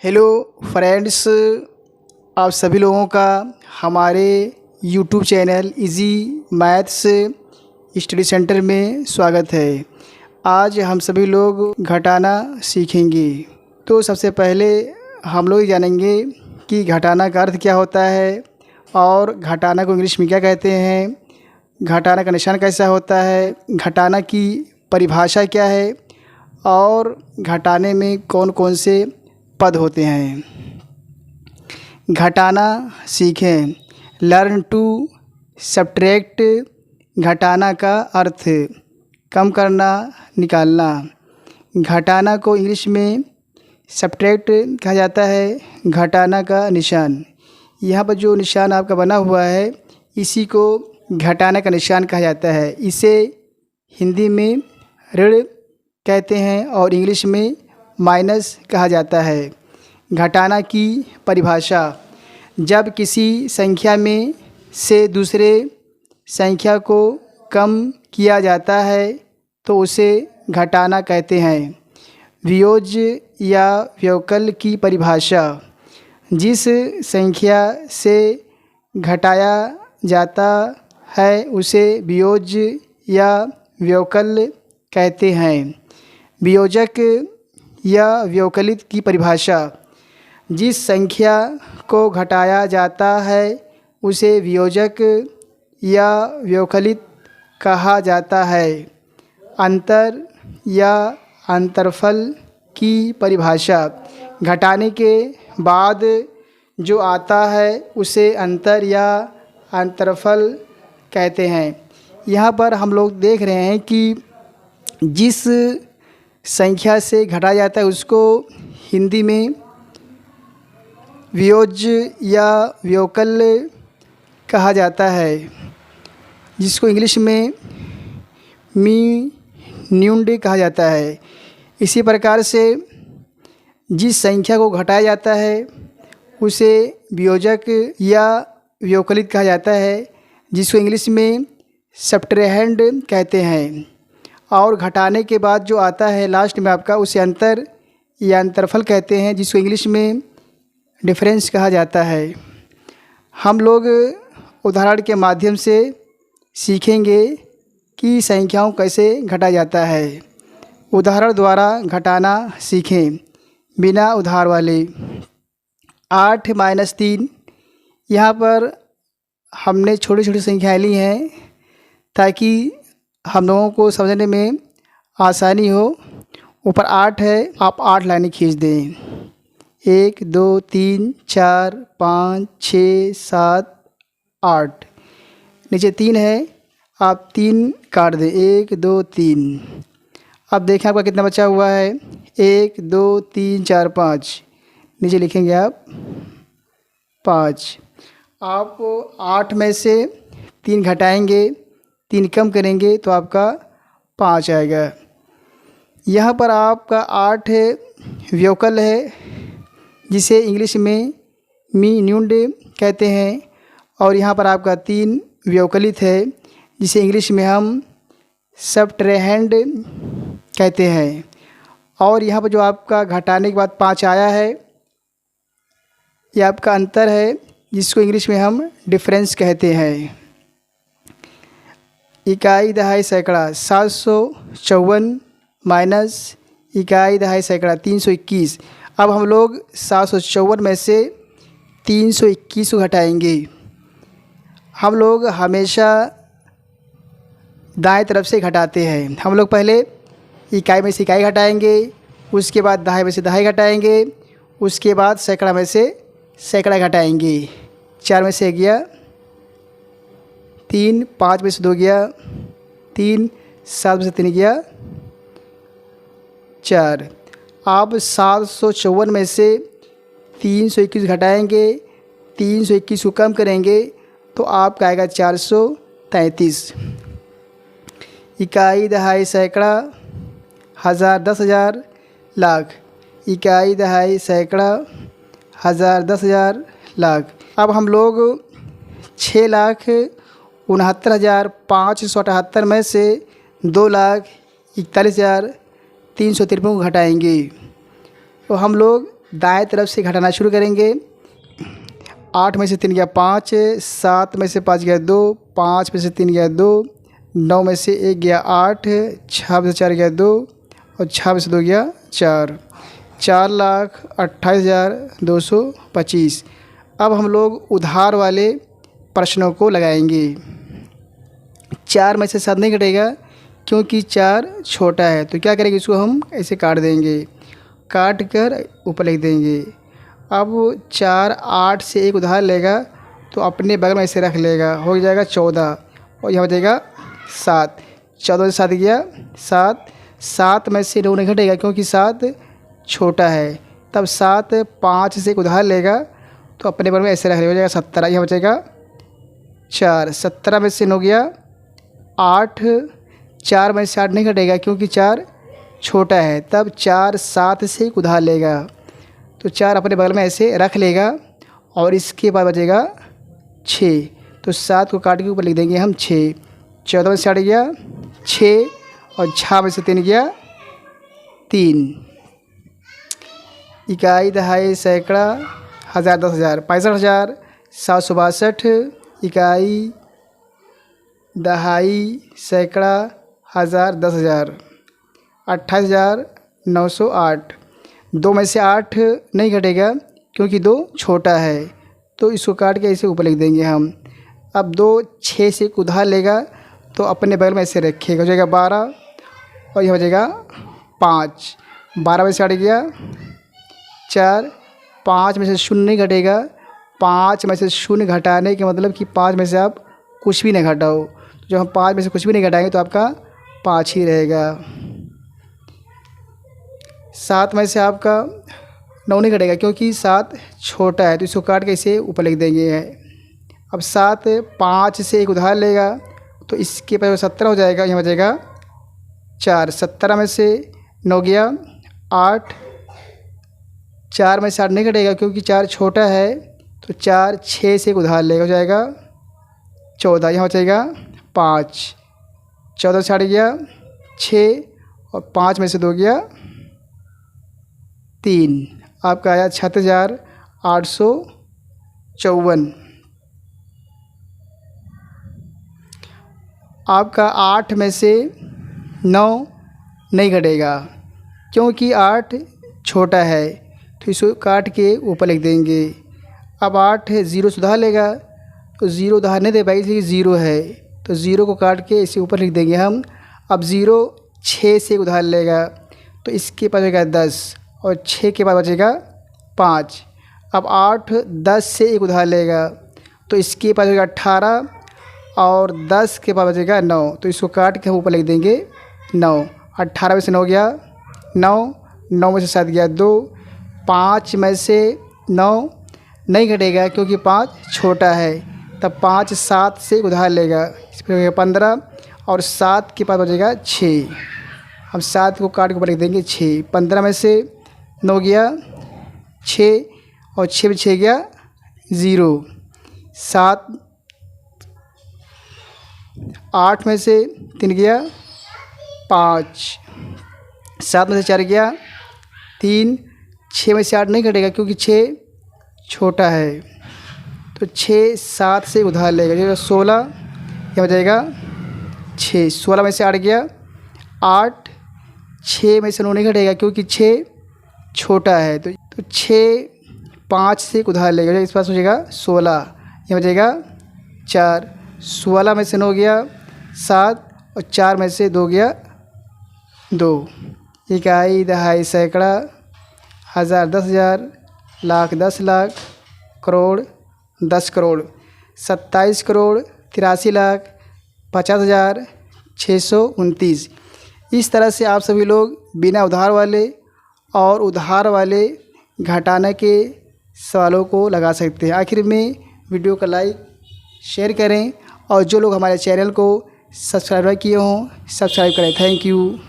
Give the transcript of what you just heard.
Hello friends, आप सभी लोगों का हमारे YouTube channel easy maths study centre में स्वागत है। आज हम सभी लोग घटाना सीखेंगे। तो सबसे पहले हम लोग जानेंगे कि घटाना का अर्थ क्या होता है और घटाना को इंग्लिश में क्या कहते हैं, घटाना का निशान कैसा होता है, घटाना की परिभाषा क्या है और घटाने में कौन कौन से पद होते हैं। घटाना सीखें। Learn to subtract. घटाना का अर्थ कम करना, निकालना। घटाना को इंग्लिश में सब्ट्रैक्ट कहा जाता है। घटाना का निशान, यहाँ पर जो निशान आपका बना हुआ है इसी को घटाना का निशान कहा जाता है। इसे हिंदी में ऋण कहते हैं और इंग्लिश में माइनस कहा जाता है। घटाना की परिभाषा, जब किसी संख्या में से दूसरे संख्या को कम किया जाता है तो उसे घटाना कहते हैं। वियोज्य या व्यवकल की परिभाषा, जिस संख्या से घटाया जाता है उसे वियोज्य या व्यवकल कहते हैं। वियोजक या व्यवकलित की परिभाषा, जिस संख्या को घटाया जाता है उसे वियोजक या व्यवकलित कहा जाता है। अंतर या अंतरफल की परिभाषा, घटाने के बाद जो आता है उसे अंतर या अंतरफल कहते हैं। यहाँ पर हम लोग देख रहे हैं कि जिस संख्या से घटाया जाता है उसको हिंदी में वियोज्य या व्यवकल कहा जाता है, जिसको इंग्लिश में मिन्यूंड कहा जाता है। इसी प्रकार से जिस संख्या को घटाया जाता है उसे वियोजक या व्यवकलित कहा जाता है, जिसको इंग्लिश में सब्ट्रैक्ट कहते हैं। और घटाने के बाद जो आता है लास्ट में आपका उसे अंतर या अंतरफल कहते हैं, जिसको इंग्लिश में डिफरेंस कहा जाता है। हम लोग उदाहरण के माध्यम से सीखेंगे कि संख्याओं कैसे घटा जाता है। उदाहरण द्वारा घटाना सीखें बिना उधार वाले। 8 - 3, यहाँ पर हमने छोटी छोटी संख्याएं ली हैं ताकि हम लोगों को समझने में आसानी हो। ऊपर 8 है, आप 8 लाइनें खींच दें। 1 2 3 4 5 6 7 8। नीचे 3 है, आप 3 काट दें। 1 2 3। अब देखें आपका कितना बचा हुआ है। 1 2 3 4 5। नीचे लिखेंगे आप 5। आप 8 में से 3 घटाएंगे, 3 कम करेंगे तो आपका 5 आएगा। यहाँ पर आपका 8 है, व्यवकल है, जिसे इंग्लिश में मिन्यूंड कहते हैं। और यहाँ पर आपका 3 व्यवकलित है, जिसे इंग्लिश में हम सब्ट्रैक्ट कहते हैं। और यहाँ पर जो आपका घटाने के बाद 5 आया है, यह आपका अंतर है, जिसको इंग्लिश में हम डिफरेंस कहते हैं। इकाई दहाई सैकड़ा 754 माइनस इकाई दहाई सैकड़ा 321। अब हम लोग 754 में से 321 को घटाएंगे। हम लोग हमेशा दाएं तरफ से घटाते हैं। हम लोग पहले इकाई में से इकाई घटाएंगे, उसके बाद दहाई में से दहाई घटाएंगे, उसके बाद सैकड़ा में से सैकड़ा घटाएंगे। 4 में से 1 गया, 3 5 में से 2 गया, 3 7 में से 3 गया, 4। आप 754 में से 321 घटाएंगे, 321 को कम करेंगे तो आपका आएगा 433। इकाई दहाई सैकड़ा, हज़ार, 10,000, लाख। इकाई दहाई सैकड़ा, हज़ार, 10,000, लाख। अब हम लोग 6,69,578 में से 2,41,353 को घटाएंगे तो हम लोग दाएं तरफ से घटाना शुरू करेंगे। 8 में से 3 गया 5, 7 में से 5 गया 2, 5 में से 3 गया 2, 9 में से 1 गया 8, 6 में से 4 गया 2 और 6 में से 2 गया 4। 4,28,225। अब हम लोग उधार वाले प्रश्नों को लगाएंगे। 4 में से 7 नहीं घटेगा क्योंकि 4 छोटा है, तो क्या करेंगे, इसको हम ऐसे काट देंगे, काट कर ऊपर लिख देंगे। अब 4 8 से एक उधार लेगा तो अपने बगल में ऐसे रख लेगा, हो जाएगा 14 और यहाँ हो जाएगा 7। 14 से 7 गया 7। 7 में से 9 नहीं घटेगा क्योंकि 7 छोटा है, तब 7 5 से एक उधार लेगा तो अपने बगल में ऐसे रख लेगा, हो जाएगा 17। यहाँ बचेगा 4। 17 में से 9 गया 8। 4 में से 8 नहीं घटेगा क्योंकि 4 छोटा है, तब 4 7 से एक उधार लेगा तो 4 अपने बगल में ऐसे रख लेगा और इसके बाद बचेगा 6, तो 7 को काट के ऊपर लिख देंगे हम 6। 14 में से 8 गया 6 और 6 में से 3 गया 3। इकाई, दहाई, सैकड़ा, हज़ार, 10,000। 65,762 इकाई, दहाई, सैकड़ा, हज़ार, 10,000। 28,908। 2 में से 8 नहीं घटेगा क्योंकि 2 छोटा है, तो इसको काट के ऐसे ऊपर लिख देंगे हम। अब 2 6 से एक उधार लेगा तो अपने बगल में ऐसे रखेगा, हो जाएगा 12 और यह हो जाएगा 5। 12 में से 8 गया 4। 5 में से 0 नहीं घटेगा, 5 में से 0 घटाने के मतलब कि 5 में से आप कुछ भी नहीं घटाओ, तो जब हम 5 में से कुछ भी नहीं घटाएंगे तो आपका 5 ही रहेगा। 7 में से आपका 9 नहीं घटेगा क्योंकि 7 छोटा है, तो इसको काट के इसे ऊपर लिख देंगे। अब 7 5 से एक उधार लेगा तो इसके पास 17 हो जाएगा, यहाँ बचेगा 4। 17 में से 9 गया 8। 4 में से 8 नहीं घटेगा क्योंकि 4 छोटा है, तो 4 6 से एक उधार लेगा, हो जाएगा 14। यहाँ बचेगा 5। 14 से 8 गया 6 और 5 में से 2 गया 3। आपका आया 36,854। आपका 8 में से 9 नहीं घटेगा क्योंकि 8 छोटा है, तो इसको काट के ऊपर लिख देंगे। अब 8 0 से उधार लेगा तो 0 उधार नहीं दे पाएगी इसलिए 0 है, तो 0 को काट के इसे ऊपर लिख देंगे हम। अब 0 6 से उधार लेगा तो इसके पास बचेगा 10 और 6 के बाद बचेगा 5। अब 8 10 से एक उधार लेगा तो इसके पास बचेगा 18 और 10 के बाद बचेगा 9, तो इसको काट के हम ऊपर लिख देंगे 9। 18 में से 9 गया 9। 9 में से 7 गया 2। 5 में से 9 नहीं घटेगा क्योंकि 5 छोटा है, तब 5 7 से उधार लेगा, इस पर 15 और 7 के पास बचेगा 6। हम 7 को काट के ऊपर लिख देंगे 6। 15 में से 9 गया 6 और 6 में 6 गया 0। 7 8 में से 3 गया 5। 7 में से 4 गया 3। 6 में से 8 नहीं घटेगा क्योंकि 6 छोटा है, तो 6 7 से उधार लेगा, जो 16। यह हो जाएगा 6। 16 में से 8 गया 8। 6 में से 9 नहीं घटेगा क्योंकि 6 छोटा है, तो 6 5 से उधार लेगा, इस पास हो जाएगा 16। यह हो जाएगा 4। 16 में से 9 गया 7 और 4 में से 2 गया 2। इकाई, दहाई, सैकड़ा, हज़ार, 10,000, लाख, 10 लाख, करोड़, 10 करोड़, 27 करोड़ 83 लाख 50,629। इस तरह से आप सभी लोग बिना उधार वाले और उधार वाले घटाने के सवालों को लगा सकते हैं। आखिर में वीडियो को लाइक शेयर करें और जो लोग हमारे चैनल को सब्सक्राइब किए हों सब्सक्राइब करें। Thank you.